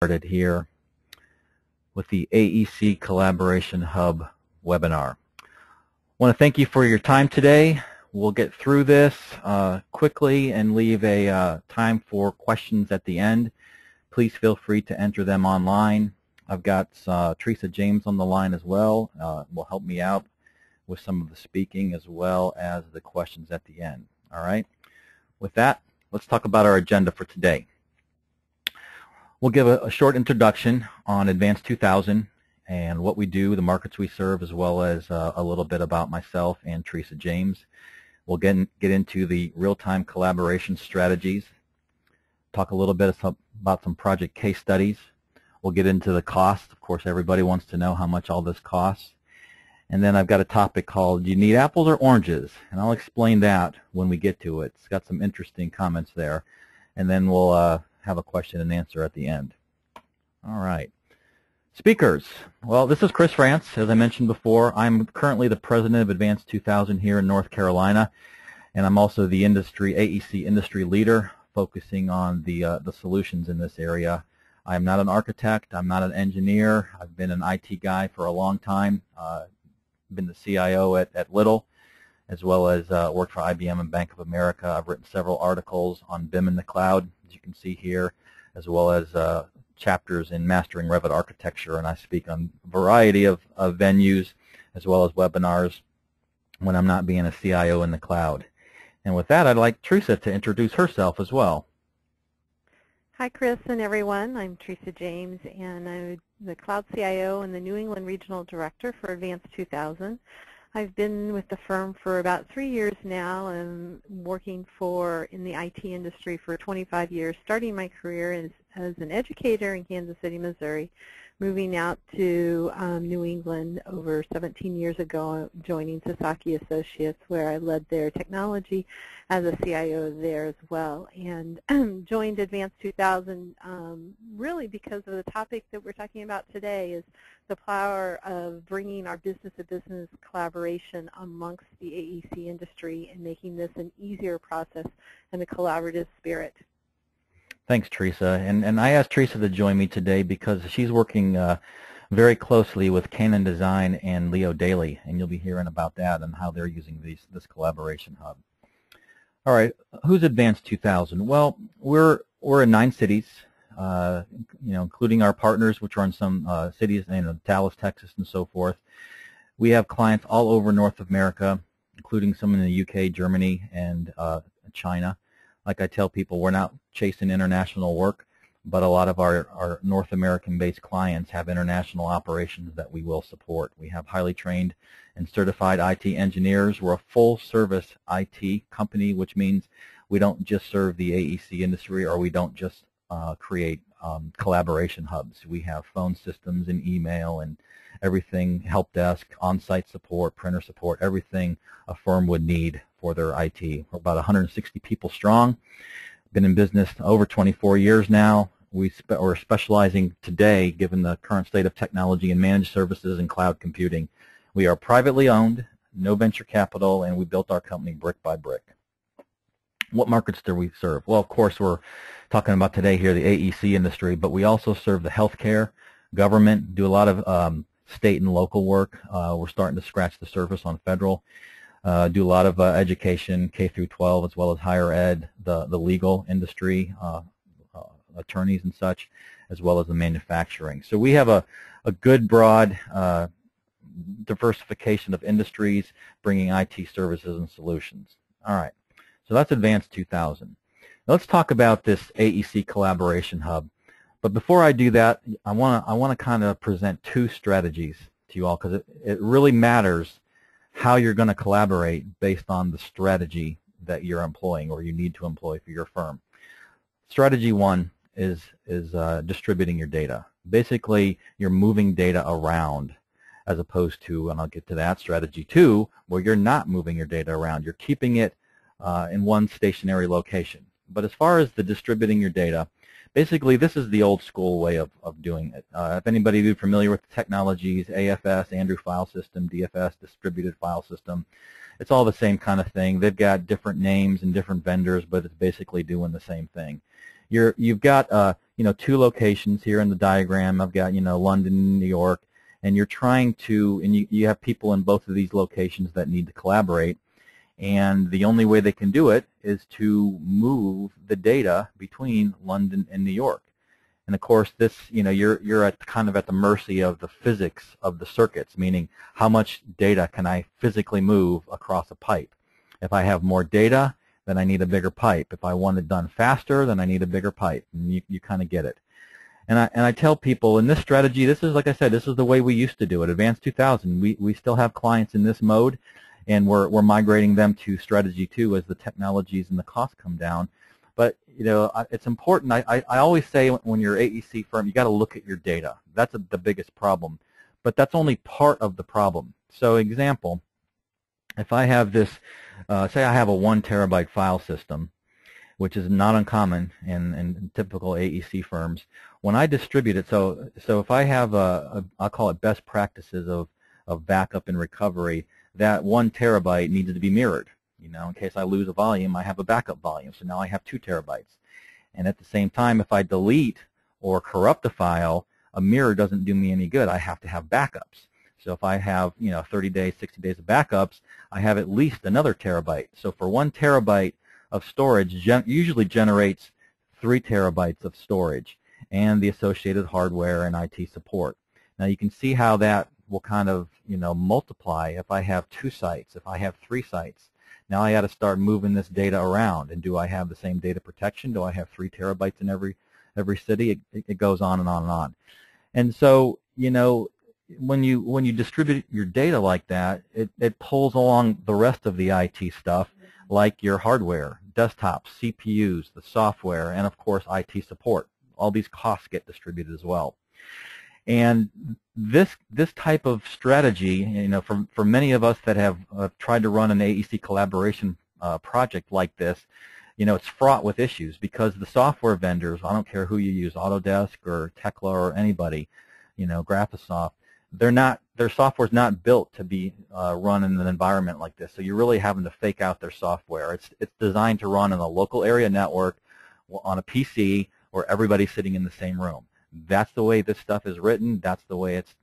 Started here with the AEC Collaboration Hub webinar. I want to thank you for your time today. We'll get through this quickly and leave a time for questions at the end. Please feel free to enter them online. I've got Teresa James on the line as well. Will help me out with some of the speaking as well as the questions at the end. All right. With that, let's talk about our agenda for today. We'll give a short introduction on Advance2000 and what we do, the markets we serve, as well as a little bit about myself and Teresa James. We'll get into the real-time collaboration strategies, talk a little bit about some project case studies. We'll get into the cost. Of course, everybody wants to know how much all this costs. And then I've got a topic called, do you need apples or oranges? And I'll explain that when we get to it. It's got some interesting comments there. And then we'll have a question and answer at the end. All right. Speakers. Well, this is Chris France, as I mentioned before. I'm currently the president of Advance2000 here in North Carolina, and I'm also the AEC industry leader, focusing on the solutions in this area. I'm not an architect. I'm not an engineer. I've been an IT guy for a long time. Been the CIO at Little, as well as worked for IBM and Bank of America. I've written several articles on BIM in the cloud, as you can see here, as well as chapters in Mastering Revit Architecture, and I speak on a variety of venues as well as webinars when I'm not being a CIO in the cloud. And with that, I'd like Teresa to introduce herself as well. Hi, Chris and everyone. I'm Teresa James, and I'm the Cloud CIO and the New England Regional Director for Advance2000. I've been with the firm for about 3 years now and working in the IT industry for 25 years, starting my career as an educator in Kansas City, Missouri, moving out to New England over 17 years ago, joining Sasaki Associates, where I led their technology as a CIO there as well, and joined Advance2000 really because of the topic that we're talking about today, is the power of bringing our business-to-business collaboration amongst the AEC industry and making this an easier process and a collaborative spirit. Thanks, Teresa. And I asked Teresa to join me today because she's working very closely with Canon Design and Leo Daly, and you'll be hearing about that and how they're using this collaboration hub. All right, who's Advance2000? Well, we're in 9 cities, including our partners, which are in some cities, Dallas, Texas, and so forth. We have clients all over North America, including some in the UK, Germany, and China. Like I tell people, we're not chasing international work, but a lot of our North American-based clients have international operations that we will support. We have highly trained and certified IT engineers. We're a full-service IT company, which means we don't just serve the AEC industry, or we don't just create collaboration hubs. We have phone systems and email and everything, help desk, on-site support, printer support, everything a firm would need for their IT. We're about 160 people strong. Been in business over 24 years now. We're specializing today, given the current state of technology, in managed services and cloud computing. We are privately owned, no venture capital, and we built our company brick by brick. What markets do we serve? Well, of course, we're talking about today here the AEC industry, but we also serve the healthcare, government, do a lot of state and local work. We're starting to scratch the surface on federal. Do a lot of education, K through 12, as well as higher ed, the legal industry, attorneys and such, as well as the manufacturing. So we have a good broad diversification of industries, bringing IT services and solutions. All right, so that's Advance2000. Now let's talk about this AEC Collaboration Hub. But before I do that, I want to kind of present 2 strategies to you all, because it really matters how you're going to collaborate based on the strategy that you're employing or you need to employ for your firm. Strategy 1 is distributing your data. Basically, you're moving data around, as opposed to, and I'll get to that, strategy 2, where you're not moving your data around. You're keeping it in one stationary location. But as far as the distributing your data, basically this is the old school way of doing it. If anybody is familiar with the technologies, AFS, Andrew File System, DFS, Distributed File System, it's all the same kind of thing. They've got different names and different vendors, but it's basically doing the same thing. You've got two locations here in the diagram. I've got London, New York, and you're trying to, and you have people in both of these locations that need to collaborate. And the only way they can do it is to move the data between London and New York. And of course, this, you're at kind of at the mercy of the physics of the circuits, meaning how much data can I physically move across a pipe. If I have more data, then I need a bigger pipe. If I want it done faster, then I need a bigger pipe. And you kind of get it. And I tell people in this strategy, this is, like I said, this is the way we used to do it. Advance2000, we still have clients in this mode, and we're migrating them to strategy 2 as the technologies and the costs come down. But it's important. I always say when you're an AEC firm, you got to look at your data. That's the biggest problem. But that's only part of the problem. So example, if I have this, say I have a 1 terabyte file system, which is not uncommon in typical AEC firms. When I distribute it, so if I have I'll call it best practices of backup and recovery, that 1 terabyte needs to be mirrored. In case I lose a volume, I have a backup volume. So now I have 2 terabytes. And at the same time, if I delete or corrupt a file, a mirror doesn't do me any good. I have to have backups. So if I have 30 days, 60 days of backups, I have at least another terabyte. So for 1 terabyte of storage usually generates 3 terabytes of storage and the associated hardware and IT support. Now you can see how that will kind of multiply if I have 2 sites, if I have 3 sites. Now I got to start moving this data around, and do I have the same data protection? Do I have 3 terabytes in every city? It goes on and on and on. And so when you distribute your data like that, it pulls along the rest of the IT stuff, like your hardware, desktops, CPUs, the software, and of course IT support. All these costs get distributed as well. And this type of strategy, for many of us that have tried to run an AEC collaboration project like this, it's fraught with issues because the software vendors, I don't care who you use, Autodesk or Tekla or anybody, Graphisoft, their software's not built to be run in an environment like this. So you're really having to fake out their software. It's designed to run in a local area network on a PC where everybody's sitting in the same room. That's the way this stuff is written. That's the way it's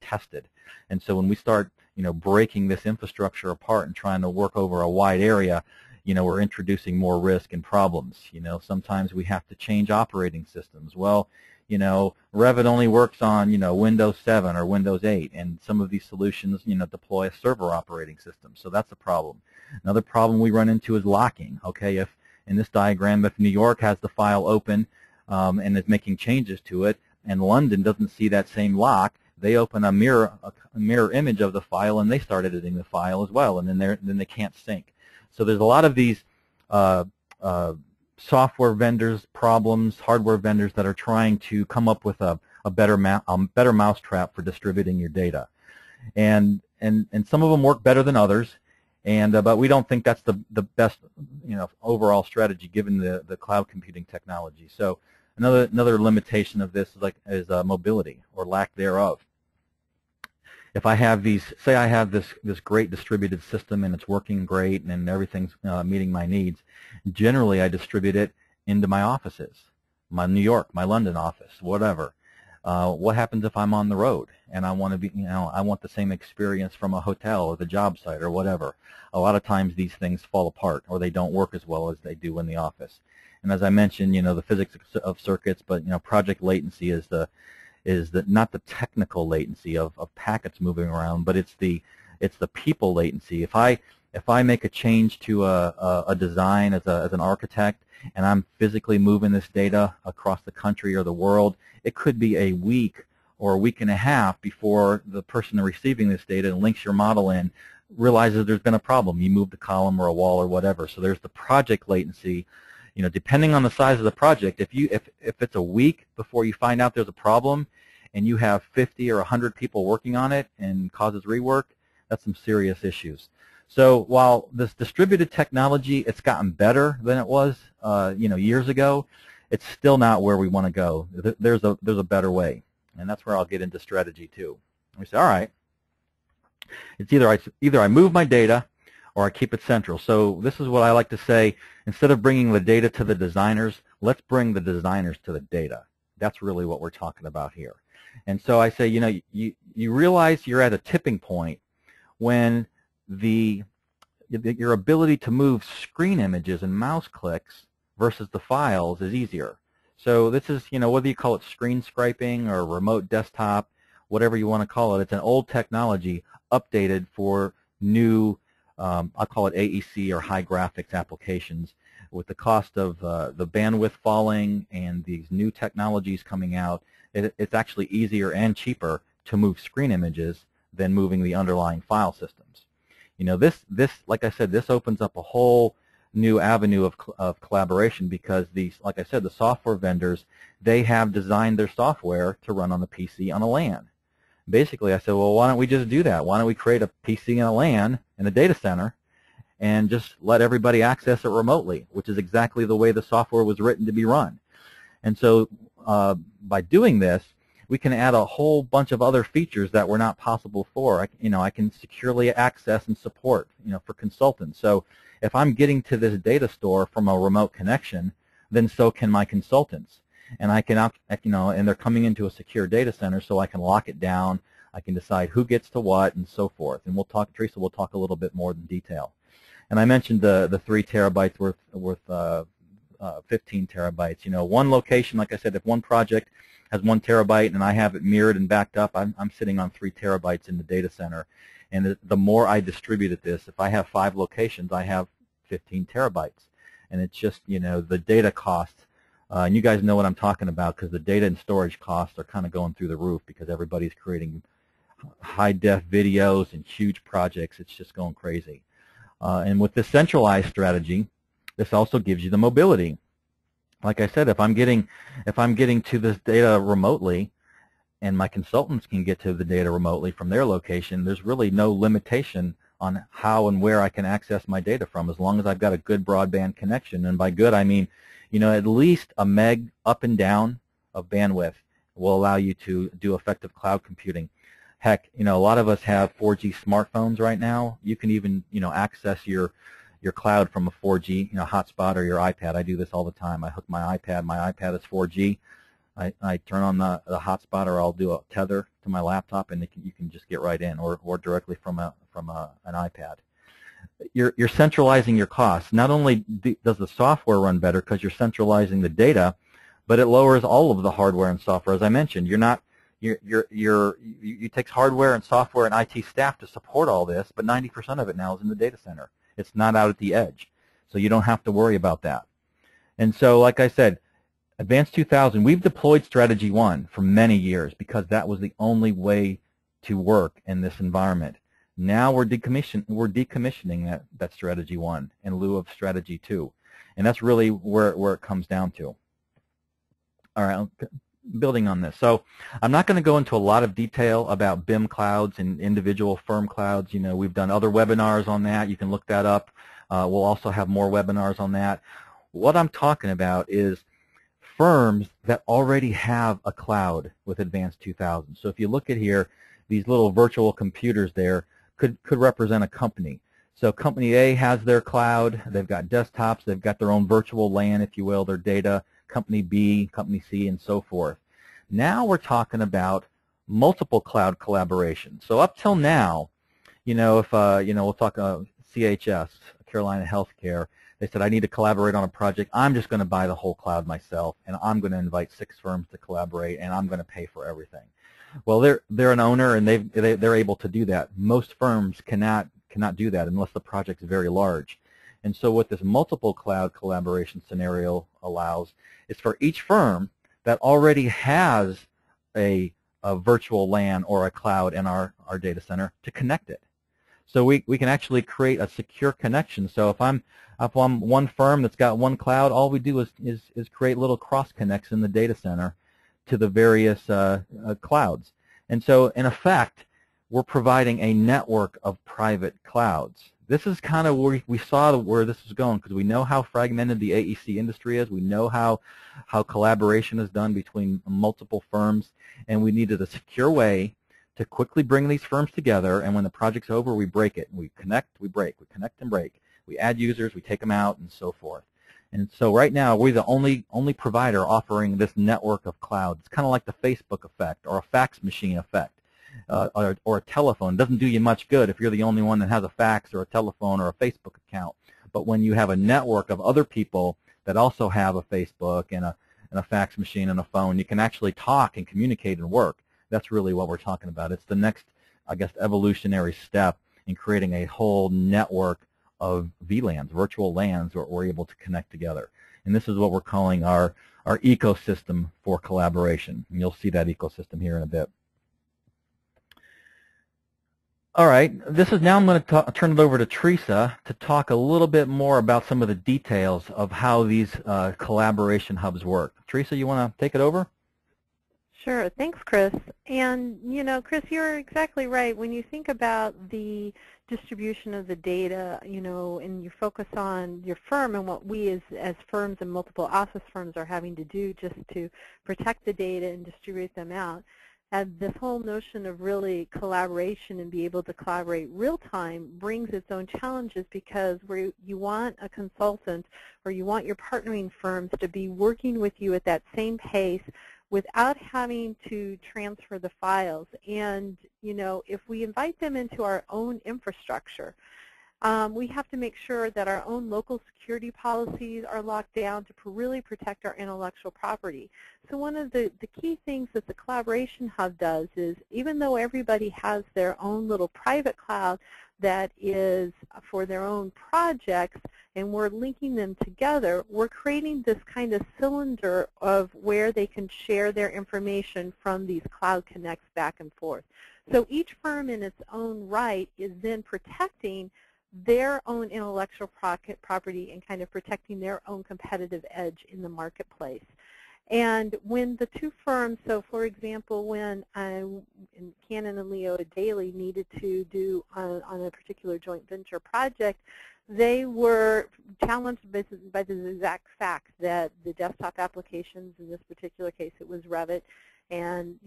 tested. And so when we start, breaking this infrastructure apart and trying to work over a wide area, we're introducing more risk and problems. Sometimes we have to change operating systems. Well, Revit only works on, Windows 7 or Windows 8, and some of these solutions, deploy a server operating system. So that's a problem. Another problem we run into is locking. Okay, if in this diagram, if New York has the file open and is making changes to it, and London doesn't see that same lock, they open a mirror image of the file and they start editing the file as well, and then they can't sync. So there's a lot of these software vendors problems, hardware vendors that are trying to come up with a better mousetrap for distributing your data, and some of them work better than others, but we don't think that's the best overall strategy given the cloud computing technology. So another limitation of this is mobility or lack thereof. If I have say I have this great distributed system and it's working great and everything's meeting my needs, generally I distribute it into my offices, my New York, my London office, whatever. What happens if I'm on the road and I want to be, I want the same experience from a hotel or the job site or whatever? A lot of times these things fall apart or they don't work as well as they do in the office. And as I mentioned, the physics of circuits, but project latency is not the technical latency of packets moving around, but it's the people latency. If I make a change to a design as an architect and I'm physically moving this data across the country or the world, it could be a week or a week and a half before the person receiving this data and links your model in realizes there's been a problem. You moved a column or a wall or whatever. So there's the project latency. Depending on the size of the project, if it's a week before you find out there's a problem and you have 50 or 100 people working on it and causes rework, that's some serious issues. So while this distributed technology, it's gotten better than it was years ago, it's still not where we want to go. There's a better way, and that's where I'll get into strategy 2. We say, all right, it's either I move my data or I keep it central. So this is what I like to say, instead of bringing the data to the designers, let's bring the designers to the data. That's really what we're talking about here. And so I say, you realize you're at a tipping point when your ability to move screen images and mouse clicks versus the files is easier. So this is, whether you call it screen scraping or remote desktop, whatever you want to call it, it's an old technology updated for new, I'll call it AEC or high graphics applications. With the cost of the bandwidth falling and these new technologies coming out, it's actually easier and cheaper to move screen images than moving the underlying file systems. This, like I said, this opens up a whole new avenue of collaboration, because these, like I said, the software vendors, they have designed their software to run on the PC on a LAN. Basically, I said, well, why don't we just do that? Why don't we create a PC and a LAN in a data center and just let everybody access it remotely, which is exactly the way the software was written to be run. And so by doing this, we can add a whole bunch of other features that were not possible before. I can securely access and support, for consultants. So if I'm getting to this data store from a remote connection, then so can my consultants. And I can, and they're coming into a secure data center, so I can lock it down. I can decide who gets to what and so forth. And we'll talk, Teresa, we'll talk a little bit more in detail. And I mentioned the 3 terabytes worth 15 terabytes. One location, like I said, if one project has 1 terabyte and I have it mirrored and backed up, I'm sitting on 3 terabytes in the data center. And the more I distribute this, if I have 5 locations, I have 15 terabytes. And it's just, the data costs, and you guys know what I'm talking about, because the data and storage costs are kind of going through the roof because everybody's creating high-def videos and huge projects. It's just going crazy. And with this centralized strategy, this also gives you the mobility. Like I said, if I'm getting to this data remotely, and my consultants can get to the data remotely from their location, there's really no limitation on how and where I can access my data from, as long as I've got a good broadband connection. And by good, I mean, at least a meg up and down of bandwidth will allow you to do effective cloud computing. Heck, a lot of us have 4G smartphones right now. You can even, access your cloud from a 4G, hotspot or your iPad. I do this all the time. I hook my iPad. My iPad is 4G. I turn on the hotspot, or I'll do a tether to my laptop, and you can just get right in, or directly from an iPad. You're centralizing your costs. Not only does the software run better because you're centralizing the data, but it lowers all of the hardware and software. As I mentioned, it takes hardware and software and IT staff to support all this, but 90% of it now is in the data center. It's not out at the edge, so you don't have to worry about that. And so, like I said, Advance2000, we've deployed Strategy 1 for many years because that was the only way to work in this environment. Now we're decommissioning that Strategy 1 in lieu of Strategy 2, and that's really where it comes down to. All right, building on this. So I'm not going to go into a lot of detail about BIM clouds and individual firm clouds. We've done other webinars on that. You can look that up. We'll also have more webinars on that. What I'm talking about is firms that already have a cloud with Advance2000. So if you look at here, these little virtual computers there could represent a company. So company A has their cloud. They've got desktops. They've got their own virtual LAN, if you will, their data. Company B, Company C, and so forth. Now we're talking about multiple cloud collaboration. So up till now, if we'll talk CHS, Carolina Healthcare. They said, I need to collaborate on a project. I'm just going to buy the whole cloud myself, and I'm going to invite 6 firms to collaborate, and I'm going to pay for everything. Well, they're an owner, and they're able to do that. Most firms cannot do that unless the project is very large. And so what this multiple cloud collaboration scenario allows is for each firm that already has a virtual LAN or a cloud in our data center to connect it. So we can actually create a secure connection. So if I'm one firm that's got one cloud, all we do is create little cross connects in the data center to the various clouds. And so in effect, we're providing a network of private clouds. This is kind of where we saw where this is going, because we know how fragmented the AEC industry is. We know how collaboration is done between multiple firms, and we needed a secure way to quickly bring these firms together, and when the project's over, we break it. We connect, we break, we connect and break. We add users, we take them out, and so forth. And so right now, we're the only provider offering this network of clouds. It's kind of like the Facebook effect or a fax machine effect or a telephone. It doesn't do you much good if you're the only one that has a fax or a telephone or a Facebook account. But when you have a network of other people that also have a Facebook and a fax machine and a phone, you can actually talk and communicate and work. That's really what we're talking about. It's the next, I guess, evolutionary step in creating a whole network of VLANs, virtual LANs, where we're able to connect together. And this is what we're calling our ecosystem for collaboration. And you'll see that ecosystem here in a bit. All right, now I'm going to turn it over to Teresa to talk a little bit more about some of the details of how these collaboration hubs work. Teresa, you want to take it over? Sure. Thanks, Chris. And, Chris, you're exactly right. When you think about the distribution of the data, and you focus on your firm and what we as firms and multiple office firms are having to do just to protect the data and distribute them out, and this whole notion of really collaboration and be able to collaborate real time brings its own challenges, because where you want a consultant or you want your partnering firms to be working with you at that same pace without having to transfer the files. And if we invite them into our own infrastructure, we have to make sure that our own local security policies are locked down to really protect our intellectual property. So one of the key things that the Collaboration Hub does is, even though everybody has their own little private cloud that is for their own projects, and we're linking them together, we're creating this kind of cylinder of where they can share their information from these cloud connects back and forth. So each firm in its own right is then protecting their own intellectual property and kind of protecting their own competitive edge in the marketplace. And when the two firms, so for example, when Canon and Leo Daly needed to do on a particular joint venture project, they were challenged by the exact fact that the desktop applications, in this particular case it was Revit, and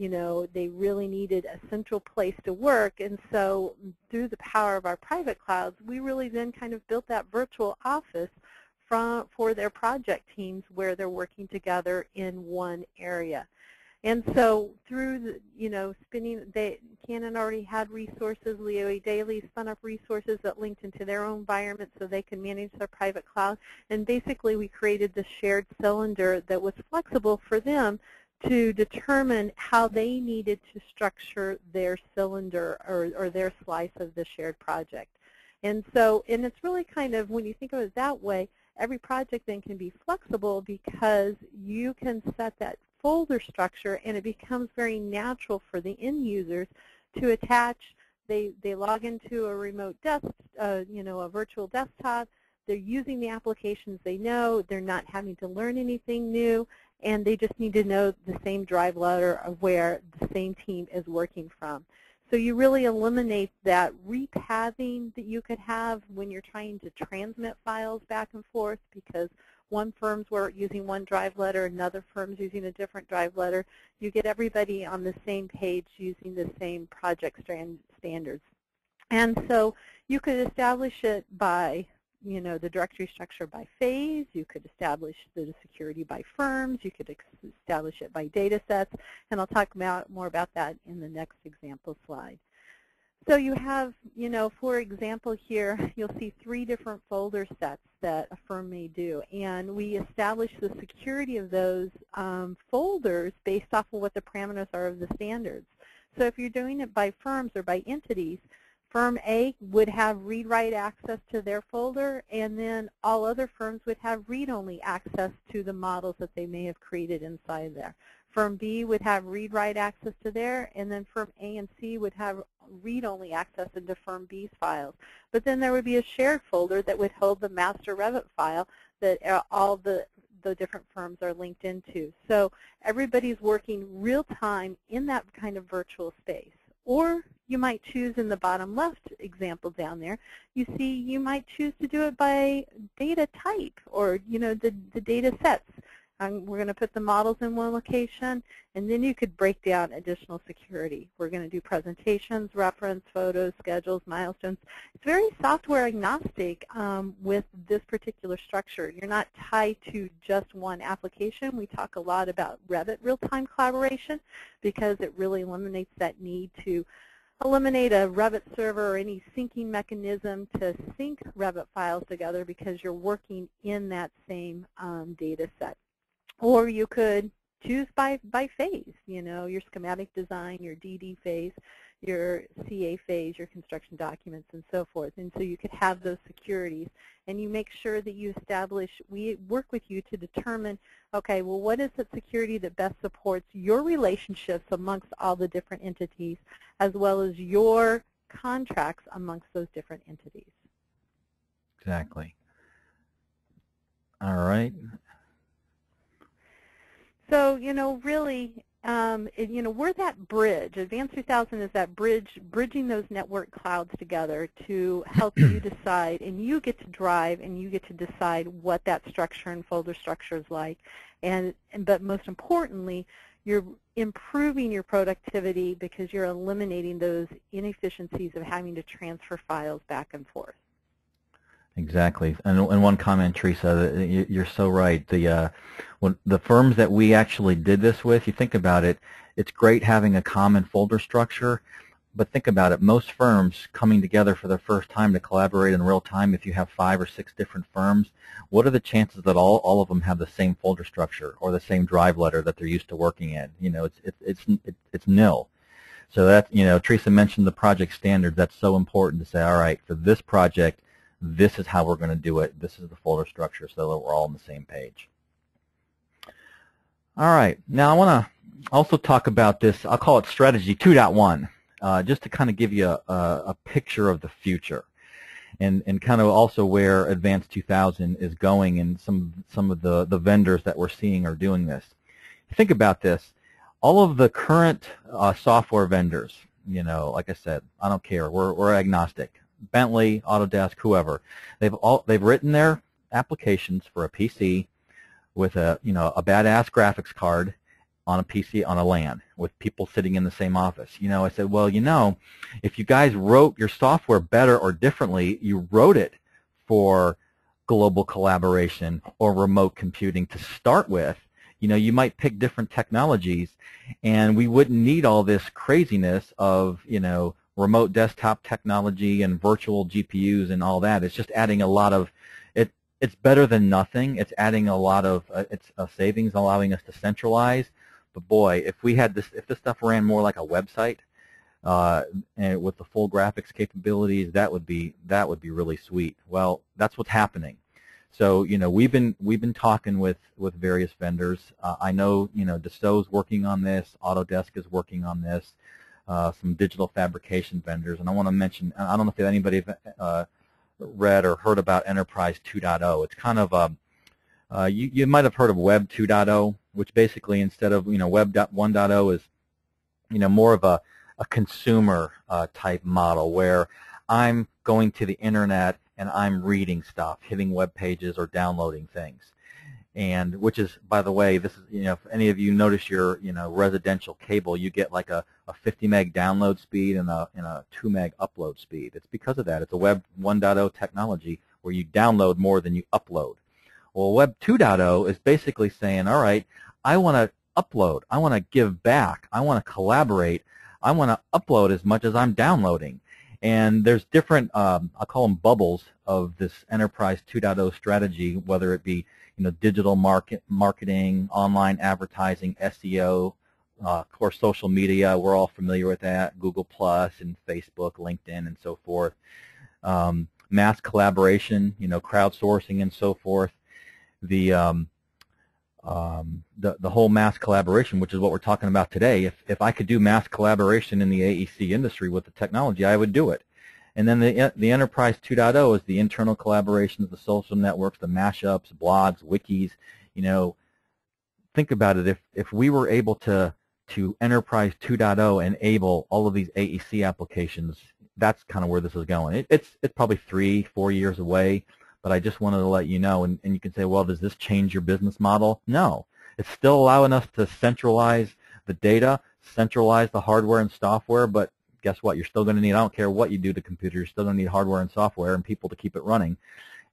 they really needed a central place to work. And so through the power of our private clouds, we really then kind of built that virtual office for their project teams where they're working together in one area. And so through the, Canon already had resources. Leo A. Daly spun up resources that linked into their own environment so they can manage their private cloud. And basically we created this shared cylinder that was flexible for them to determine how they needed to structure their cylinder or their slice of the shared project. And so, and it's really kind of, when you think of it that way, every project then can be flexible because you can set that folder structure, and it becomes very natural for the end users to attach. They log into a remote desk, a virtual desktop. They're using the applications they know. They're not having to learn anything new, and they just need to know the same drive letter of where the same team is working from. So you really eliminate that repathing that you could have when you're trying to transmit files back and forth, because one firm's using one drive letter, another firm's using a different drive letter. You get everybody on the same page using the same project standards. And so you could establish it by the directory structure by phase. You could establish the security by firms. You could establish it by data sets. And I'll talk more about that in the next example slide. So you have, for example here, you'll see 3 different folder sets that a firm may do. And we establish the security of those folders based off of what the parameters are of the standards. So if you're doing it by firms or by entities, Firm A would have read-write access to their folder, and then all other firms would have read-only access to the models that they may have created inside there. Firm B would have read-write access to there, and then Firm A and C would have read-only access into Firm B's files. But then there would be a shared folder that would hold the master Revit file that all the different firms are linked into. So everybody's working real-time in that kind of virtual space. Or you might choose in the bottom left example down there, you see you might choose to do it by data type or the data sets. we're going to put the models in one location, and then you could break down additional security. We're going to do presentations, reference, photos, schedules, milestones. It's very software agnostic with this particular structure. You're not tied to just one application. We talk a lot about Revit real-time collaboration because it really eliminates that need to eliminate a Revit server or any syncing mechanism to sync Revit files together because you're working in that same data set. Or you could choose by phase, you know, your schematic design, your DD phase, your CA phase, your construction documents, and so forth. And so you could have those securities. And you make sure that you establish, we work with you to determine, okay, well, what is the security that best supports your relationships amongst all the different entities, as well as your contracts amongst those different entities. Exactly. All right. So, you know, really, you know, we're that bridge. Advance2000 is that bridge, bridging those network clouds together to help you decide, and you get to drive, and you get to decide what that structure and folder structure is like. But most importantly, you're improving your productivity because you're eliminating those inefficiencies of having to transfer files back and forth. Exactly, and one comment, Teresa, you're so right. When the firms that we actually did this with, you think about it, it's great having a common folder structure, but think about it, most firms coming together for the first time to collaborate in real time, if you have 5 or 6 different firms, what are the chances that all of them have the same folder structure or the same drive letter that they're used to working in? You know, it's nil. So that, you know, Teresa mentioned the project standards. That's so important to say, all right, for this project, this is how we're going to do it. This is the folder structure so that we're all on the same page. All right. Now I want to also talk about this. I'll call it Strategy 2.1, just to kind of give you a picture of the future and kind of also where Advance2000 is going and some of the vendors that we're seeing are doing this. Think about this. All of the current software vendors, you know, like I said, I don't care. We're agnostic. Bentley, Autodesk, whoever, they've written their applications for a PC with a badass graphics card on a PC on a LAN with people sitting in the same office. You know, I said, well, you know, if you guys wrote your software better or differently, you wrote it for global collaboration or remote computing to start with, you know, you might pick different technologies and we wouldn't need all this craziness of, you know, remote desktop technology and virtual GPUs and all that. It's just adding a lot of, it's better than nothing. It's adding a lot of, it's a savings, allowing us to centralize. But boy, if we had this, if this stuff ran more like a website and with the full graphics capabilities, that would be really sweet. Well, that's what's happening. So, you know, we've been talking with various vendors. I know, you know, Dassault's working on this. Autodesk is working on this. Some digital fabrication vendors, and I want to mention, I don't know if anybody read or heard about Enterprise 2.0. It's kind of you might have heard of Web 2.0, which basically instead of, you know, Web 1.0 is, you know, more of a consumer type model where I'm going to the internet and I'm reading stuff, hitting web pages or downloading things. And which is, by the way, this is, you know, if any of you notice your, you know, residential cable, you get like a 50 meg download speed and a 2 meg upload speed. It's because of that. It's a Web 1.0 technology where you download more than you upload. Well, Web 2.0 is basically saying, all right, I want to upload. I want to give back. I want to collaborate. I want to upload as much as I'm downloading. And there's different, I'll call them bubbles of this Enterprise 2.0 strategy, whether it be, you know, digital marketing, online advertising, SEO, of course, social media. We're all familiar with that, Google Plus and Facebook, LinkedIn, and so forth. Mass collaboration, you know, crowdsourcing and so forth. The whole mass collaboration, which is what we're talking about today. If I could do mass collaboration in the AEC industry with the technology, I would do it. And then the Enterprise 2.0 is the internal collaborations, the social networks, the mashups, blogs, wikis. You know, think about it. If we were able to Enterprise 2.0 enable all of these AEC applications, that's kind of where this is going. It's probably 3-4 years away, but I just wanted to let you know, and you can say, well, does this change your business model? No. It's still allowing us to centralize the data, centralize the hardware and software, but guess what? You're still going to need, I don't care what you do to computers, you're still going to need hardware and software and people to keep it running.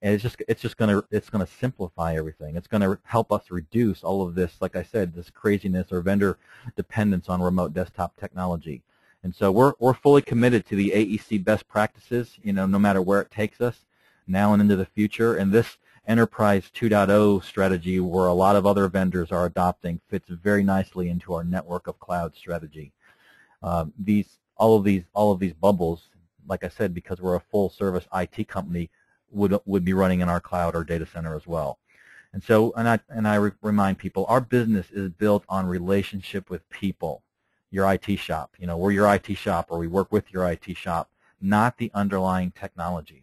And it's going to simplify everything. It's going to help us reduce all of this, like I said, this craziness or vendor dependence on remote desktop technology. And so we're fully committed to the AEC best practices, no matter where it takes us now and into the future. And this Enterprise 2.0 strategy, where a lot of other vendors are adopting, fits very nicely into our network of cloud strategy. All of these bubbles, like I said, because we're a full-service IT company, would be running in our cloud or data center as well. And so, and I remind people, our business is built on relationship with people. Your IT shop, we're your IT shop, or we work with your IT shop, not the underlying technologies.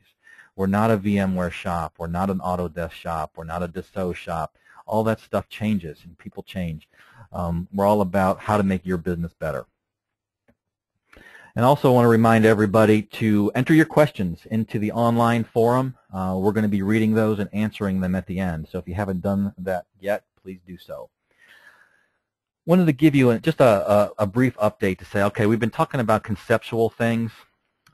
We're not a VMware shop. We're not an Autodesk shop. We're not a Dassault shop. All that stuff changes, and people change. We're all about how to make your business better. And also I want to remind everybody to enter your questions into the online forum. We're going to be reading those and answering them at the end. So if you haven't done that yet, please do so. Wanted to give you just a brief update to say, okay, we've been talking about conceptual things,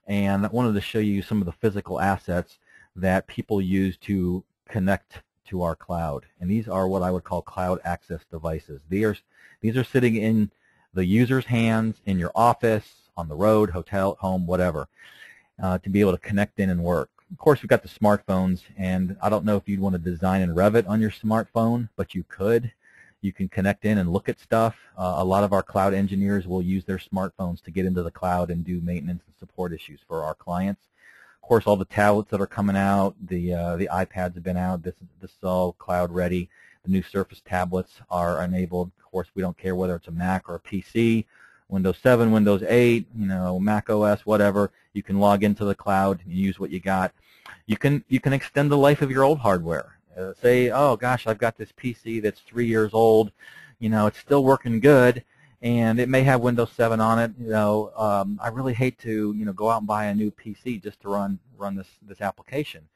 and I wanted to show you some of the physical assets that people use to connect to our cloud. And these are what I would call cloud access devices. These are sitting in the user's hands, in your office, on the road, hotel, home, whatever, to be able to connect in and work. Of course, we've got the smartphones, and I don't know if you'd want to design in Revit on your smartphone, but you could. You can connect in and look at stuff. A lot of our cloud engineers will use their smartphones to get into the cloud and do maintenance and support issues for our clients. Of course, all the tablets that are coming out, the iPads have been out. This is all cloud ready. The new Surface tablets are enabled. Of course, we don't care whether it's a Mac or a PC. Windows 7, Windows 8, Mac OS, whatever. You can log into the cloud and use what you got. You can extend the life of your old hardware. Say, oh gosh, I've got this PC that's 3 years old. It's still working good, and it may have Windows 7 on it. I really hate to go out and buy a new PC just to run this application.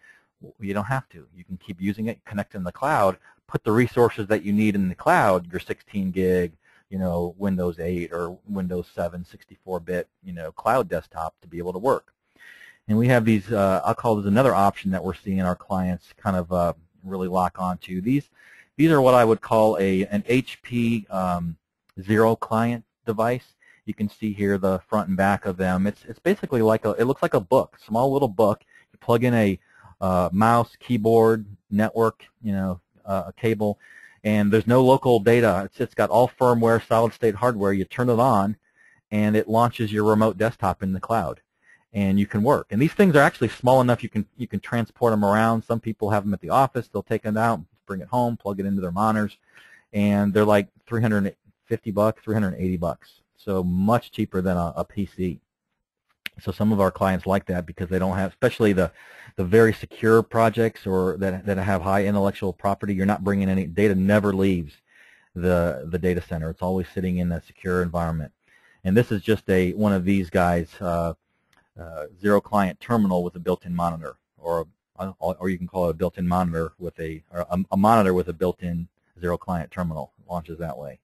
You don't have to. You can keep using it, connect in the cloud, put the resources that you need in the cloud, your 16 gig. Windows 8 or Windows 7 64-bit, cloud desktop to be able to work. And we have these, I'll call this another option that we're seeing our clients kind of really lock onto. These are what I would call an HP Zero client device. You can see here the front and back of them. It's basically like it looks like a book, small little book. You plug in a mouse, keyboard, network, a cable. And there's no local data. It's got all firmware, solid-state hardware. You turn it on, and it launches your remote desktop in the cloud, and you can work. And these things are actually small enough you can transport them around. Some people have them at the office. They'll take them out, bring it home, plug it into their monitors, and they're like $350, $380. So much cheaper than a PC. So some of our clients like that because they don't have, especially the very secure projects or that have high intellectual property. You're not bringing any data; never leaves the data center. It's always sitting in a secure environment. And this is just one of these guys, Zero client terminal with a built-in monitor, or you can call it a built-in monitor with a monitor with a built-in Zero client terminal. It launches that way.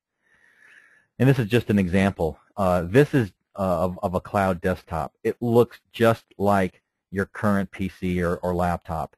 And this is just an example. This is of a cloud desktop. It looks just like your current PC or laptop.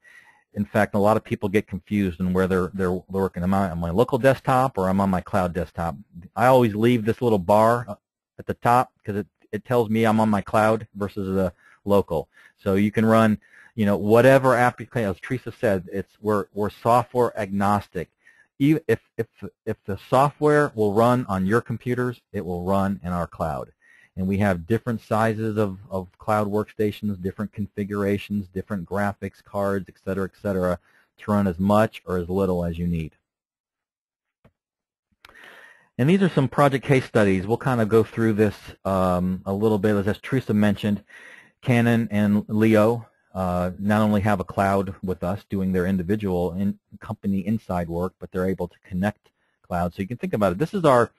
In fact, a lot of people get confused on where they're working. Am I on my local desktop or I'm on my cloud desktop? I always leave this little bar at the top because it tells me I'm on my cloud versus the local. So you can run, whatever application. As Teresa said, we're software agnostic. If the software will run on your computers, it will run in our cloud. And we have different sizes of cloud workstations, different configurations, different graphics cards, et cetera, to run as much or as little as you need. And these are some project case studies. We'll kind of go through this a little bit. As Teresa mentioned, Canon and Leo not only have a cloud with us doing their individual company inside work, but they're able to connect cloud. So you can think about it. This is our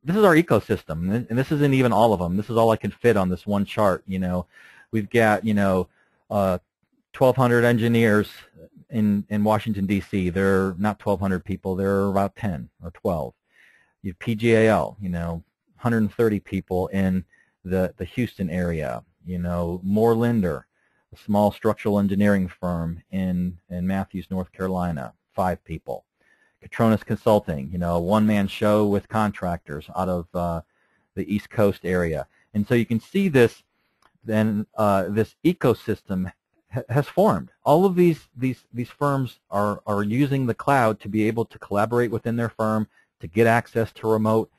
ecosystem, and this isn't even all of them. This is all I can fit on this one chart. We've got 1,200 engineers in Washington, D.C., they're not 1,200 people. They're about 10 or 12. You have PGAL, 130 people in the Houston area. Moore Linder, a small structural engineering firm in Matthews, North Carolina, 5 people. Catronis Consulting, a one-man show with contractors out of the East Coast area. And so you can see this, then this ecosystem has formed. All of these firms are using the cloud to be able to collaborate within their firm, to get access to remote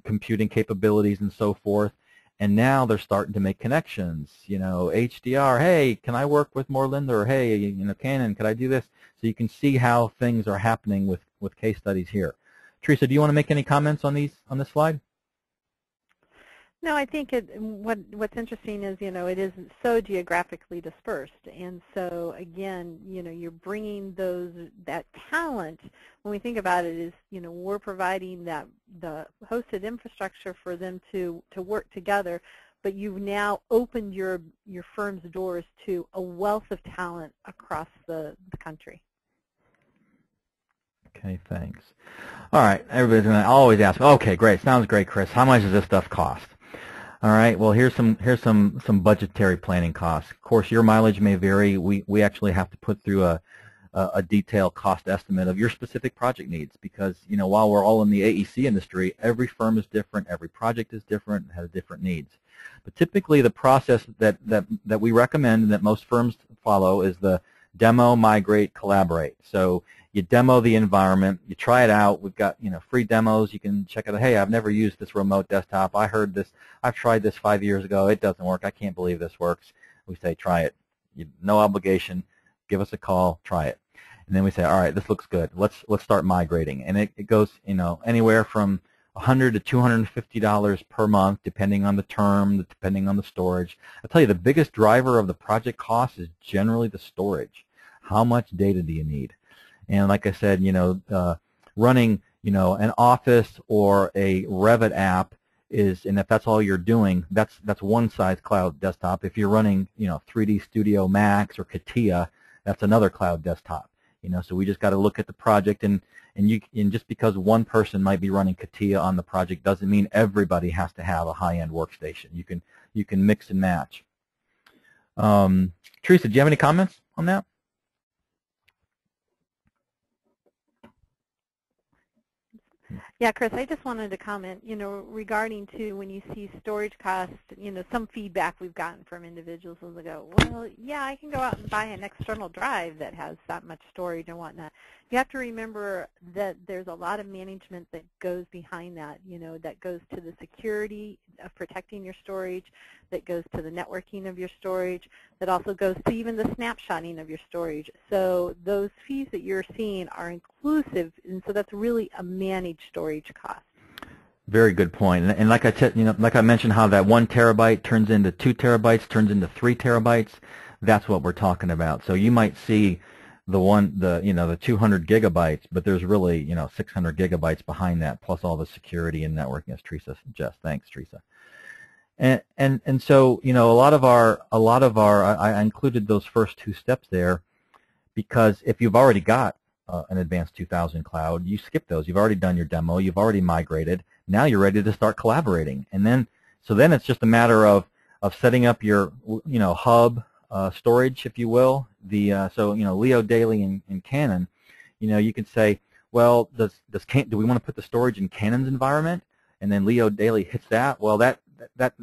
computing capabilities and so forth. And now they're starting to make connections. HDR, hey, can I work with Moore Linder? Or hey, Canon, could I do this? So you can see how things are happening with case studies here. Teresa, do you want to make any comments on this slide? No, I think what's interesting is, it isn't so geographically dispersed. And so, again, you're bringing that talent. When we think about it is, we're providing the hosted infrastructure for them to work together, but you've now opened your firm's doors to a wealth of talent across the country. Okay, thanks. All right, everybody's going to always ask, okay, great, sounds great, Chris. How much does this stuff cost? All right, well, here's some budgetary planning costs. Of course, your mileage may vary. We actually have to put through a detailed cost estimate of your specific project needs because, while we're all in the AEC industry, every firm is different, every project is different, and has different needs. But typically the process that we recommend and that most firms follow is the demo, migrate, collaborate. So you demo the environment, you try it out. We've got free demos. You can check it out. Hey, I've never used this remote desktop. I heard this. I've tried this 5 years ago. It doesn't work. I can't believe this works. We say try it. No obligation. Give us a call. Try it. And then we say, all right, this looks good. Let's start migrating. And it goes anywhere from $100 to $250 per month, depending on the term, depending on the storage. I'll tell you, the biggest driver of the project cost is generally the storage. How much data do you need? And like I said, running, an Office or a Revit app is, and if that's all you're doing, that's one size cloud desktop. If you're running, 3D Studio Max or CATIA, that's another cloud desktop. So we just got to look at the project, and just because one person might be running CATIA on the project doesn't mean everybody has to have a high-end workstation. You can mix and match. Teresa, do you have any comments on that? Yeah, Chris, I just wanted to comment, regarding to when you see storage costs, some feedback we've gotten from individuals when they go, well, yeah, I can go out and buy an external drive that has that much storage and whatnot. You have to remember that there's a lot of management that goes behind that, that goes to the security of protecting your storage, that goes to the networking of your storage, that also goes to even the snapshotting of your storage. So those fees that you're seeing are inclusive, and so that's really a managed storage cost. Very good point. And like I said, like I mentioned, how that 1 terabyte turns into 2 terabytes, turns into 3 terabytes. That's what we're talking about. So you might see the 200 gigabytes, but there's really 600 gigabytes behind that, plus all the security and networking, as Teresa suggests. Thanks, Teresa. And so a lot of our I included those first 2 steps there because if you've already got an Advance 2000 cloud, you skip those. You've already done your demo. You've already migrated. Now you're ready to start collaborating. And then it's just a matter of setting up your hub storage, if you will. Leo Daily and Canon. You can say, well, do we want to put the storage in Canon's environment? And then Leo Daily hits that. Well, that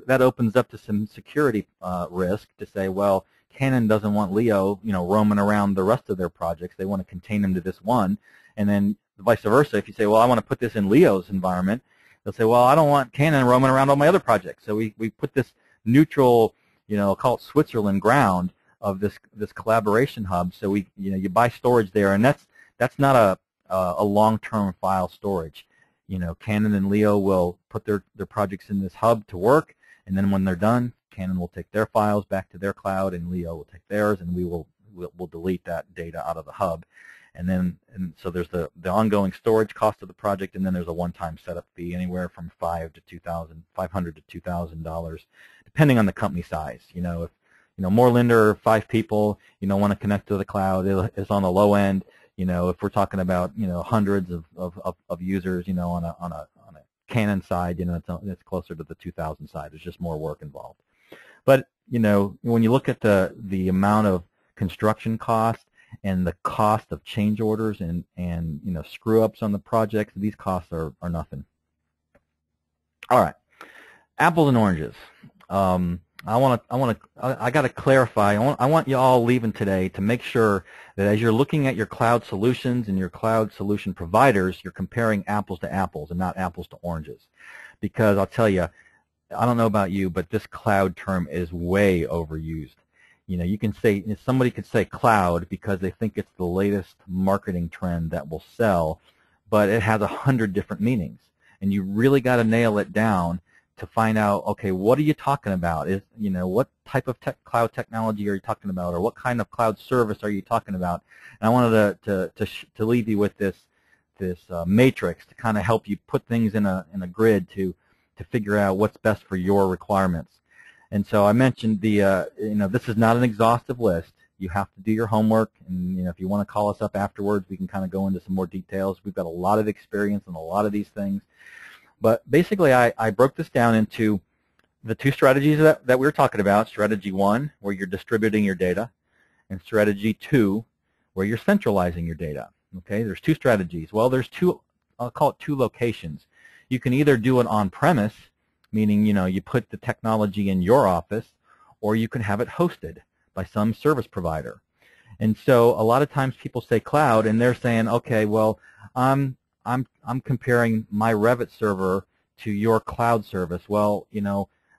opens up to some security risk to say, well, Canon doesn't want Leo, roaming around the rest of their projects. They want to contain them to this one. And then vice versa, if you say, well, I want to put this in Leo's environment, they'll say, well, I don't want Canon roaming around all my other projects. So we put this neutral, call it Switzerland ground of this collaboration hub. So you buy storage there, and that's not a long-term file storage. Canon and Leo will put their projects in this hub to work, and then when they're done, Canon will take their files back to their cloud, and Leo will take theirs, and we'll delete that data out of the hub. And so there's the ongoing storage cost of the project, and then there's a one-time setup fee, anywhere from $500 to $2,000, depending on the company size. If Moreland or 5 people, want to connect to the cloud. It's on the low end. If we're talking about, hundreds of users, on a Canon side, it's closer to the 2000 side. There's just more work involved. But, when you look at the amount of construction cost and the cost of change orders and screw-ups on the projects, these costs are nothing. All right, apples and oranges. I got to clarify. I want you all leaving today to make sure that as you're looking at your cloud solutions and your cloud solution providers, you're comparing apples to apples and not apples to oranges. Because I'll tell you, I don't know about you, but this cloud term is way overused. You can say, somebody could say cloud because they think it's the latest marketing trend that will sell, but it has 100 different meanings, and you really got to nail it down to find out, okay, what are you talking about? What type of cloud technology are you talking about, or what kind of cloud service are you talking about? And I wanted to leave you with this matrix to kind of help you put things in a grid to figure out what's best for your requirements. And so I mentioned this is not an exhaustive list. You have to do your homework, and if you want to call us up afterwards, we can kind of go into some more details. We've got a lot of experience in a lot of these things. But basically, I broke this down into the 2 strategies that we were talking about. Strategy 1, where you're distributing your data, and strategy 2, where you're centralizing your data. Okay, there's 2 strategies. Well, there's 2, I'll call it 2 locations. You can either do it on-premise, meaning you put the technology in your office, or you can have it hosted by some service provider. And so a lot of times people say cloud, and they're saying, okay, well, I'm comparing my Revit server to your cloud service. Well,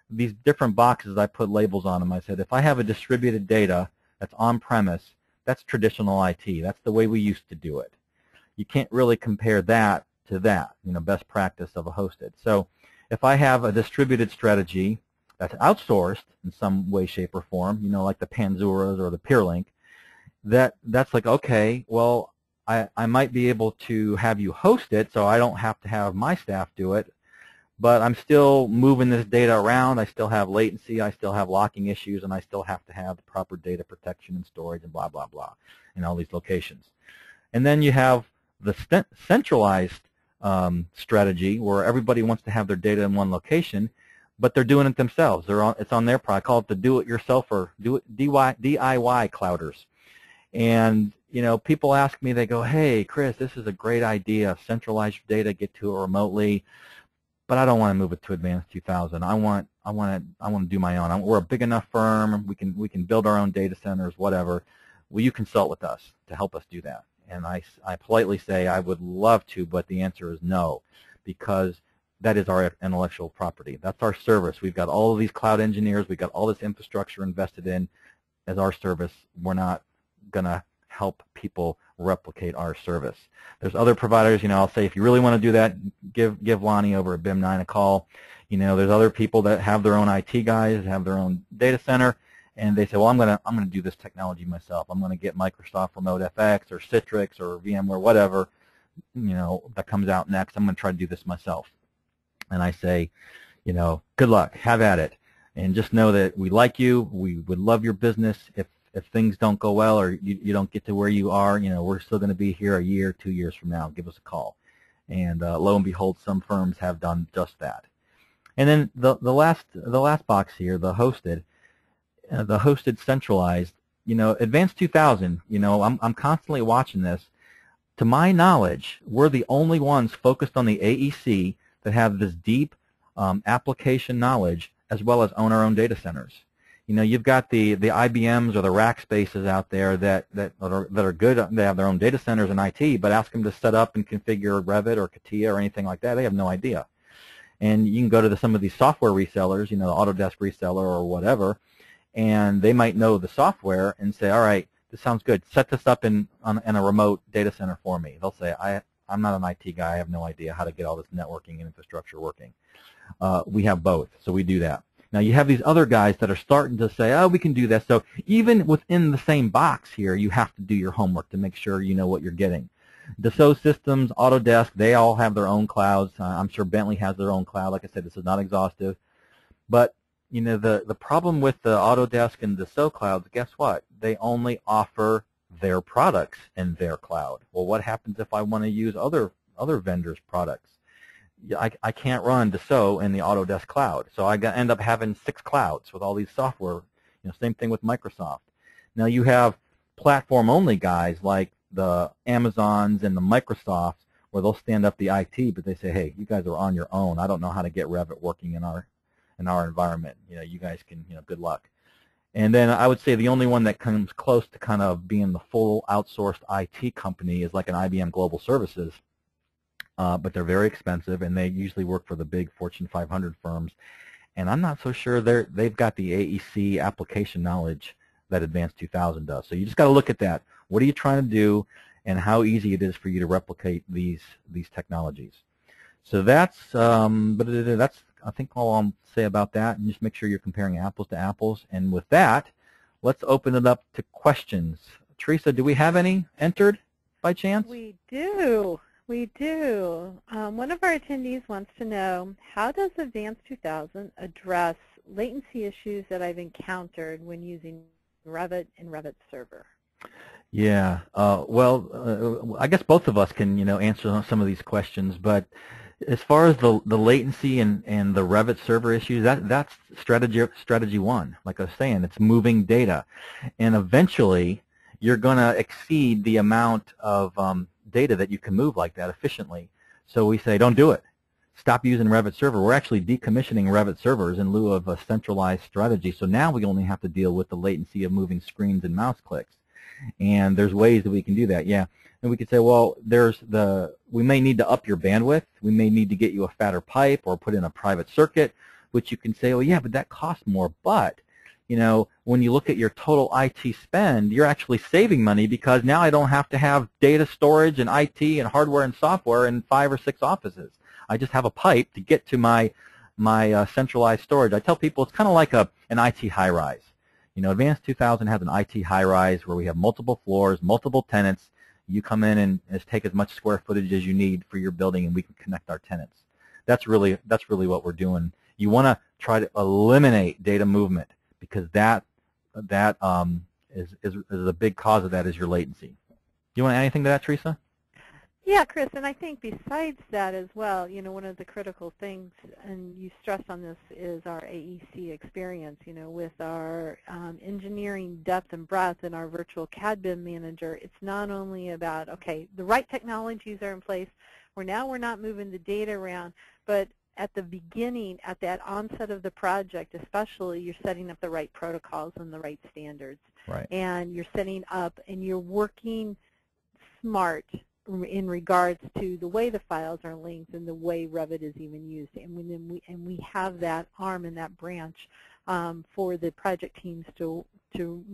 these different boxes, I put labels on them. I said, if I have a distributed data that's on-premise, that's traditional IT. That's the way we used to do it. You can't really compare that to that, best practice of a hosted. So if I have a distributed strategy that's outsourced in some way, shape, or form, like the Panzuras or the PeerLink, that's like, okay, well, I might be able to have you host it so I don't have to have my staff do it, but I'm still moving this data around. I still have latency. I still have locking issues, and I still have to have the proper data protection and storage and blah, blah, blah in all these locations. And then you have the centralized strategy where everybody wants to have their data in one location, but they're doing it themselves. It's on their product. I call it the do-it-yourself or DIY clouders. And people ask me, they go, hey, Chris, this is a great idea. Centralize your data, get to it remotely, but I don't want to move it to Advance2000. I want to do my own. We're a big enough firm. We can build our own data centers, whatever. Will you consult with us to help us do that? And I politely say I would love to, but the answer is no, because that is our intellectual property. That's our service. We've got all of these cloud engineers. We've got all this infrastructure invested in as our service. We're not going to help people replicate our service. There's other providers, I'll say if you really want to do that, give Lonnie over at BIM9 a call. There's other people that have their own IT guys, have their own data center, and they say, well, I'm going to do this technology myself. I'm going to get Microsoft Remote FX or Citrix or VMware, whatever, that comes out next. I'm going to try to do this myself. And I say, good luck, have at it. And just know that we like you. We would love your business. If things don't go well or you don't get to where you are, we're still going to be here a year, 2 years from now. Give us a call. And lo and behold, some firms have done just that. And then the last box here, the hosted centralized, Advance2000, I'm constantly watching this. To my knowledge, we're the only ones focused on the AEC that have this deep application knowledge as well as own our own data centers. You've got the IBMs or the rack spaces out there that are good. They have their own data centers in IT, but ask them to set up and configure Revit or CATIA or anything like that. They have no idea. And you can go to some of these software resellers, the Autodesk reseller or whatever, and they might know the software and say, all right, this sounds good. Set this up in a remote data center for me. They'll say, I'm not an IT guy. I have no idea how to get all this networking and infrastructure working. We have both, so we do that. Now you have these other guys that are starting to say, oh, we can do this. So even within the same box here, you have to do your homework to make sure you know what you're getting. Dassault Systems, Autodesk, they all have their own clouds. I'm sure Bentley has their own cloud. Like I said, this is not exhaustive. But the problem with the Autodesk and Dassault clouds, guess what? They only offer their products in their cloud. Well, what happens if I want to use other vendors' products? I can't run Dassault in the Autodesk cloud, so I end up having 6 clouds with all these software. Same thing with Microsoft. Now you have platform-only guys like the Amazons and the Microsofts, where they'll stand up the IT, but they say, hey, you guys are on your own. I don't know how to get Revit working in our environment. You guys can, good luck. And then I would say the only one that comes close to kind of being the full outsourced IT company is like an IBM Global Services, but they're very expensive, and they usually work for the big Fortune 500 firms. And I'm not so sure they've got the AEC application knowledge that Advance2000 does. So you just got to look at that. What are you trying to do, and how easy it is for you to replicate these technologies. So that's I think all I'll say about that, and just make sure you're comparing apples to apples. And with that, let's open it up to questions. Teresa, do we have any entered by chance? We do. We do. One of our attendees wants to know, how does Advance2000 address latency issues that I've encountered when using Revit and Revit Server? Yeah. Well, I guess both of us can, answer some of these questions. But as far as the latency and the Revit server issues, that's strategy one. Like I was saying, it's moving data, and eventually you're going to exceed the amount of data that you can move like that efficiently. So we say, don't do it. Stop using Revit server. We're actually decommissioning Revit servers in lieu of a centralized strategy. So now we only have to deal with the latency of moving screens and mouse clicks. And there's ways that we can do that, yeah. And we could say, well, we may need to up your bandwidth. We may need to get you a fatter pipe or put in a private circuit, which you can say, well, yeah, but that costs more. But, when you look at your total IT spend, you're actually saving money, because now I don't have to have data storage and IT and hardware and software in 5 or 6 offices. I just have a pipe to get to my centralized storage. I tell people it's kind of like an IT high-rise. Advance2000 has an IT high-rise where we have multiple floors, multiple tenants. You come in and take as much square footage as you need for your building, and we can connect our tenants. That's really what we're doing. You want to try to eliminate data movement, because that is a big cause of that is your latency. Do you want to add anything to that, Teresa? Yeah, Chris, and I think besides that as well, one of the critical things, and you stress on this, is our AEC experience. With our engineering depth and breadth in our virtual CAD BIM manager, it's not only about, okay, the right technologies are in place, we're not moving the data around, but at the beginning, at that onset of the project especially, you're setting up the right protocols and the right standards. Right. And you're setting up, and you're working smart in regards to the way the files are linked and the way Revit is even used. And we have that arm and that branch for the project teams to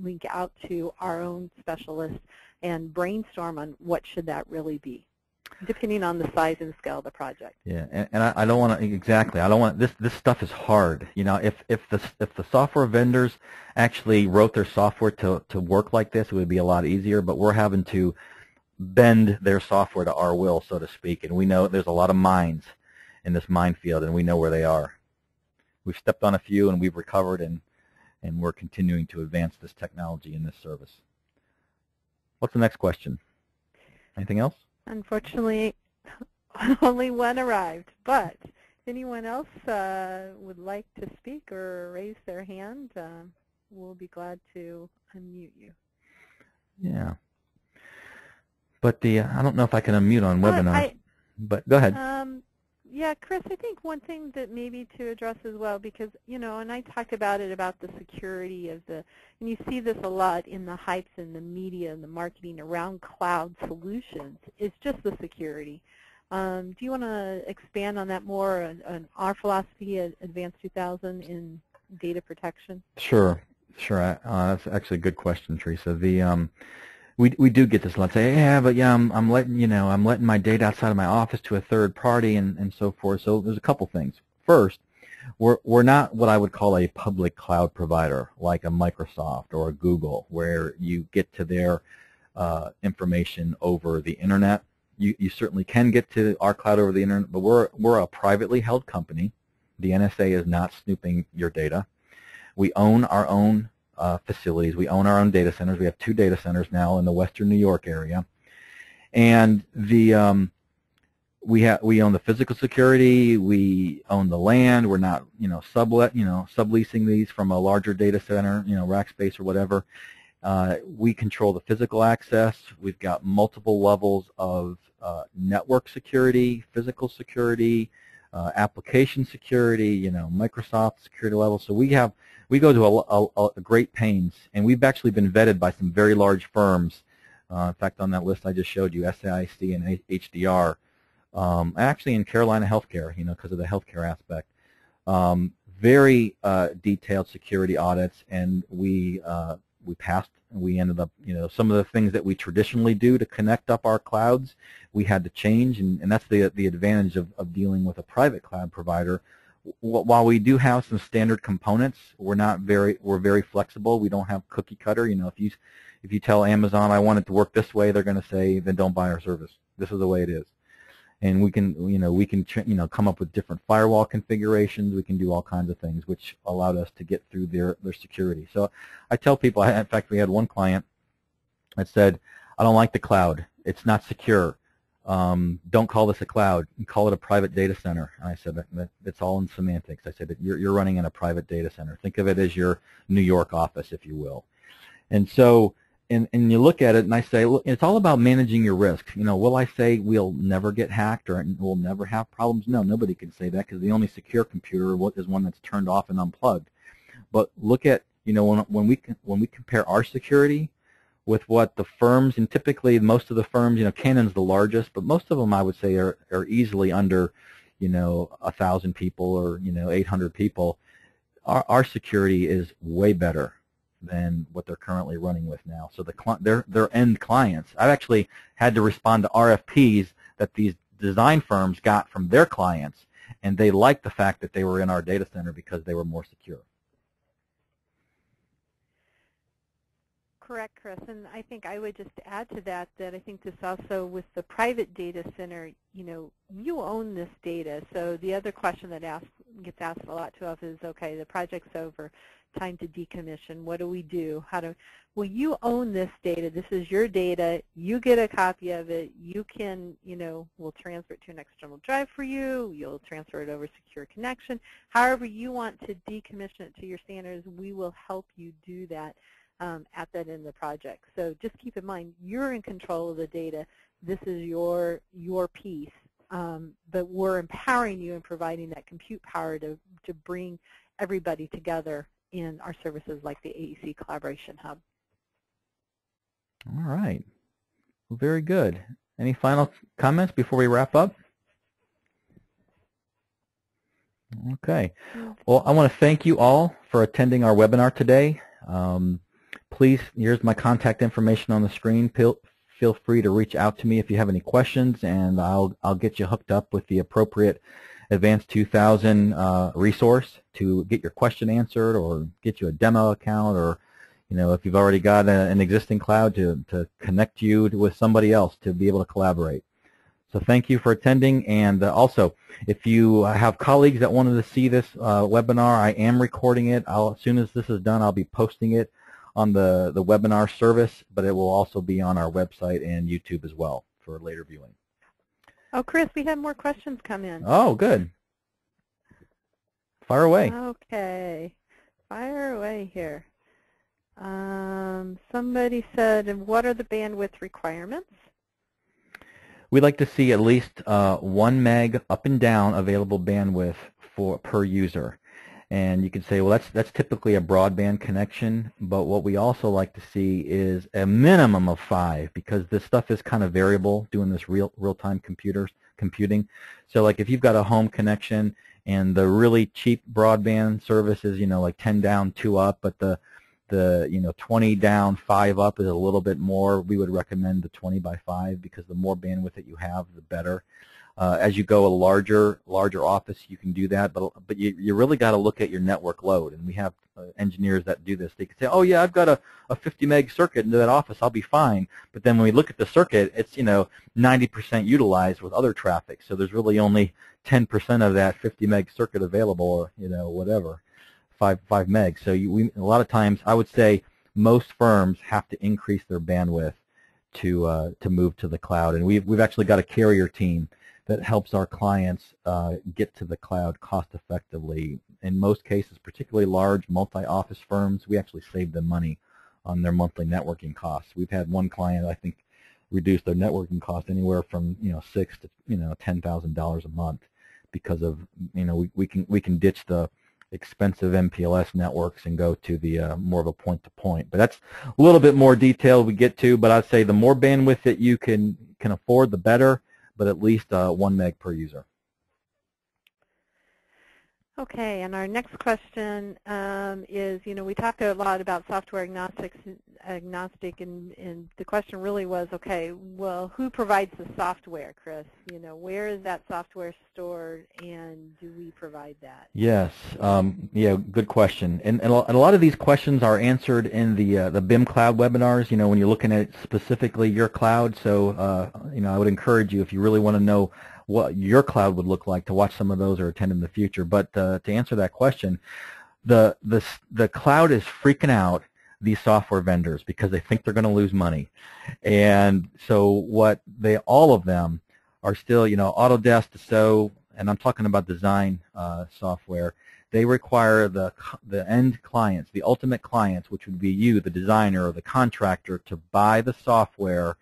link out to our own specialists and brainstorm on what should that really be, depending on the size and scale of the project. Yeah, and I don't want to, exactly, I don't want, this stuff is hard. If the software vendors actually wrote their software to work like this, it would be a lot easier, but we're having to bend their software to our will, so to speak, and we know there's a lot of mines in this minefield, and we know where they are. We've stepped on a few, and we've recovered, and we're continuing to advance this technology in this service. What's the next question? Anything else? Unfortunately, only one arrived, but if anyone else would like to speak or raise their hand, we'll be glad to unmute you. Yeah. But I don't know if I can unmute on webinar, but go ahead. Yeah, Chris, I think one thing that maybe to address as well, because, and I talked about it, about the security of and you see this a lot in the hypes in the media and the marketing around cloud solutions, is just the security. Do you want to expand on that more, on our philosophy at Advance2000 in data protection? Sure. That's actually a good question, Teresa. We do get this a lot. Say, yeah, but I'm letting my data outside of my office to a third party and so forth. So there's a couple things. First, we're not what I would call a public cloud provider like a Microsoft or a Google, where you get to their information over the internet. You certainly can get to our cloud over the internet, but we're a privately held company. The NSA is not snooping your data. We own our own facilities. We own our own data centers. We have 2 data centers now in the Western New York area, and we own the physical security. We own the land. We're not subleasing these from a larger data center, rack space or whatever. We control the physical access. We've got multiple levels of network security, physical security, application security, Microsoft security level. So we go to a great pains, and we've actually been vetted by some very large firms. In fact, on that list I just showed you, SAIC and HDR, actually in Carolina Healthcare, because of the healthcare aspect. Very detailed security audits, and we passed. We ended up, some of the things that we traditionally do to connect up our clouds, we had to change, and that's the advantage of dealing with a private cloud provider. While we do have some standard components, we're very flexible. We don't have cookie cutter. If you tell Amazon I want it to work this way, they're going to say, then don't buy our service. This is the way it is. And we can come up with different firewall configurations. We can do all kinds of things, which allowed us to get through their security. So I tell people, in fact, we had one client that said, I don't like the cloud. It's not secure. Don't call this a cloud. Call it a private data center. And I said, it's all in semantics. I said, you're running in a private data center. Think of it as your New York office, if you will. And so, and you look at it, and I say, look, it's all about managing your risk. Will I say we'll never get hacked or we'll never have problems? No, nobody can say that, because the only secure computer is one that's turned off and unplugged. But look at, when we compare our security with what the firms, and typically most of the firms, Canon's the largest, but most of them I would say are easily under, 1,000 people or 800 people. Our security is way better than what they're currently running with now. So their end clients, I've actually had to respond to RFPs that these design firms got from their clients, and they liked the fact that they were in our data center because they were more secure. Correct, Chris, and I think I would just add to that I think this also, with the private data center, you own this data. So the other question that gets asked a lot to us is, okay, the project's over, time to decommission. What do we do? Well, you own this data. This is your data. You get a copy of it. You can, we'll transfer it to an external drive for you. You'll transfer it over secure connection. However you want to decommission it to your standards, we will help you do that at that end of the project. So just keep in mind, you're in control of the data. This is your piece. But we're empowering you and providing that compute power to bring everybody together in our services like the AEC Collaboration Hub. All right. Well, very good. Any final comments before we wrap up? Okay. Well, I want to thank you all for attending our webinar today. Please, here's my contact information on the screen. Feel free to reach out to me if you have any questions, and I'll get you hooked up with the appropriate Advance2000 resource to get your question answered, or get you a demo account, or if you've already got an existing cloud, to connect you with somebody else to be able to collaborate. So thank you for attending, and also if you have colleagues that wanted to see this webinar, I am recording it. As soon as this is done, I'll be posting it on the webinar service, but it will also be on our website and YouTube as well for later viewing. Oh, Chris, we have more questions come in. Oh, good. Fire away. Okay. Fire away here. Somebody said, what are the bandwidth requirements? We'd like to see at least 1 meg up and down available bandwidth per user. And you can say, well, that's typically a broadband connection, but what we also like to see is a minimum of 5, because this stuff is kind of variable doing this real-time computing. So like if you've got a home connection and the really cheap broadband service is, like 10 down, 2 up, but the 20 down, 5 up is a little bit more, we would recommend the 20 by 5, because the more bandwidth that you have, the better. As you go a larger office, you can do that, but you really got to look at your network load, and we have engineers that do this. They can say, oh yeah, I've got a 50 meg circuit into that office, I'll be fine. But then when we look at the circuit, it's 90% utilized with other traffic, so there's really only 10% of that 50 meg circuit available, or whatever. 5 meg. So a lot of times, I would say most firms have to increase their bandwidth to move to the cloud, and we've actually got a carrier team that helps our clients get to the cloud cost effectively. In most cases, particularly large multi-office firms, we actually save them money on their monthly networking costs. We've had one client, I think, reduce their networking cost anywhere from $6,000 to $10,000 a month because of we can ditch the expensive MPLS networks and go to the more of a point-to-point. But that's a little bit more detail we get to. But I'd say the more bandwidth that you can afford, the better. But at least 1 meg per user. Okay, and our next question is, we talked a lot about software agnostic, and the question really was, okay, well, who provides the software, Chris? Where is that software stored, and do we provide that? Yes, yeah, good question. And a lot of these questions are answered in the BIM Cloud webinars. When you're looking at specifically your cloud. So, I would encourage you, if you really want to know what your cloud would look like, to watch some of those or attend in the future. But to answer that question, the cloud is freaking out these software vendors because they think they're going to lose money, and so all of them are still, Autodesk, Dassault, and I'm talking about design software. They require the end clients, the ultimate clients, which would be you, the designer or the contractor, to buy the software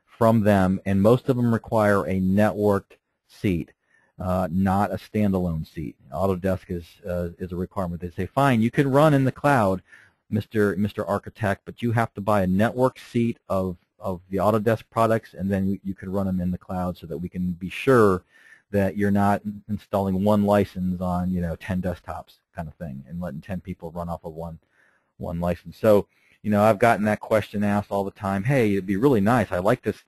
from them, and most of them require a networked seat, not a standalone seat. Autodesk is a requirement. They say, fine, you can run in the cloud, Mr. Architect, but you have to buy a network seat of the Autodesk products, and then you can run them in the cloud so that we can be sure that you're not installing one license on 10 desktops kind of thing and letting 10 people run off of one license. So I've gotten that question asked all the time. Hey, it'd be really nice. I like this,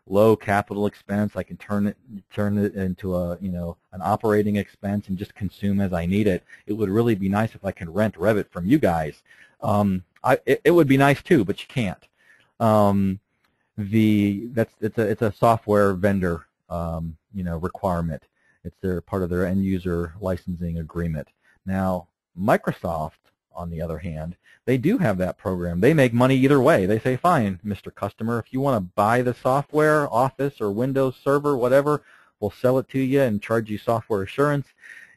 low capital expense. I can turn it into an operating expense and just consume as I need it. It would really be nice if I could rent Revit from you guys. It would be nice too, but you can't. It's a software vendor requirement. It's part of their end user licensing agreement. Now, Microsoft, on the other hand, they do have that program. They make money either way. They say, fine, Mr. Customer, if you want to buy the software, Office or Windows Server, whatever, we'll sell it to you and charge you software assurance.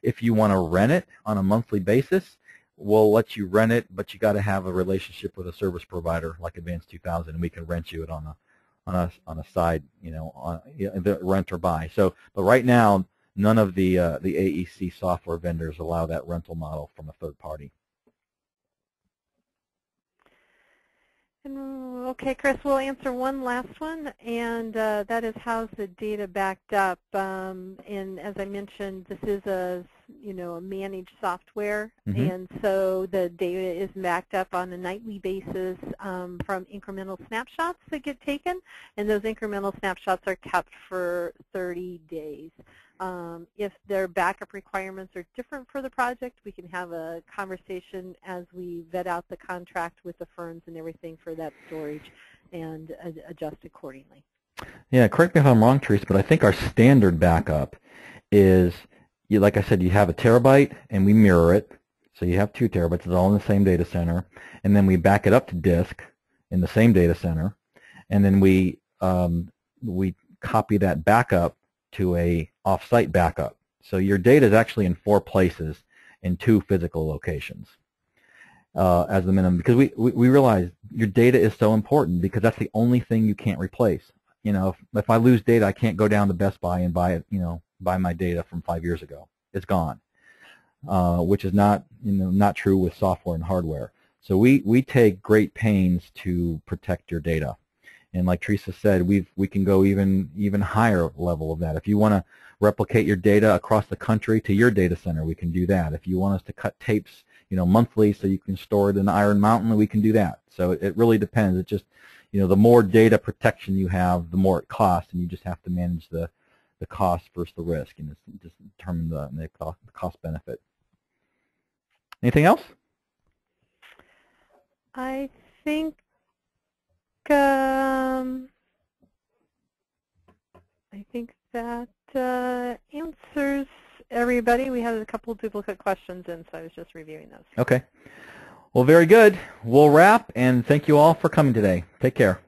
If you want to rent it on a monthly basis, we'll let you rent it, but you got to have a relationship with a service provider like Advance2000, and we can rent you it on a side, on the rent or buy. So, but right now, none of the AEC software vendors allow that rental model from a third party. Okay, Chris, we'll answer one last one, and that is, how's the data backed up? And as I mentioned, this is a managed software, and so the data is backed up on a nightly basis from incremental snapshots that get taken, and those incremental snapshots are kept for 30 days. If their backup requirements are different for the project, we can have a conversation as we vet out the contract with the firms and everything for that storage and adjust accordingly. Yeah, correct me if I'm wrong, Teresa, but I think our standard backup is, like I said, you have a terabyte and we mirror it. So you have 2 terabytes. It's all in the same data center. And then we back it up to disk in the same data center. And then we copy that backup to a off-site backup. So your data is actually in 4 places in 2 physical locations as the minimum, because we realize your data is so important, because that's the only thing you can't replace. If I lose data, I can't go down to Best Buy and buy it, buy my data from 5 years ago. It's gone, which is not true with software and hardware. So we take great pains to protect your data. And like Teresa said, we can go even higher level of that. If you want to replicate your data across the country to your data center, we can do that. If you want us to cut tapes, monthly, so you can store it in Iron Mountain, we can do that. So it really depends. It just, the more data protection you have, the more it costs, and you just have to manage the cost versus the risk, and just determine the cost benefit. Anything else? I think that answers everybody. We had a couple duplicate questions in, so I was just reviewing those. Okay. Well, very good. We'll wrap, and thank you all for coming today. Take care.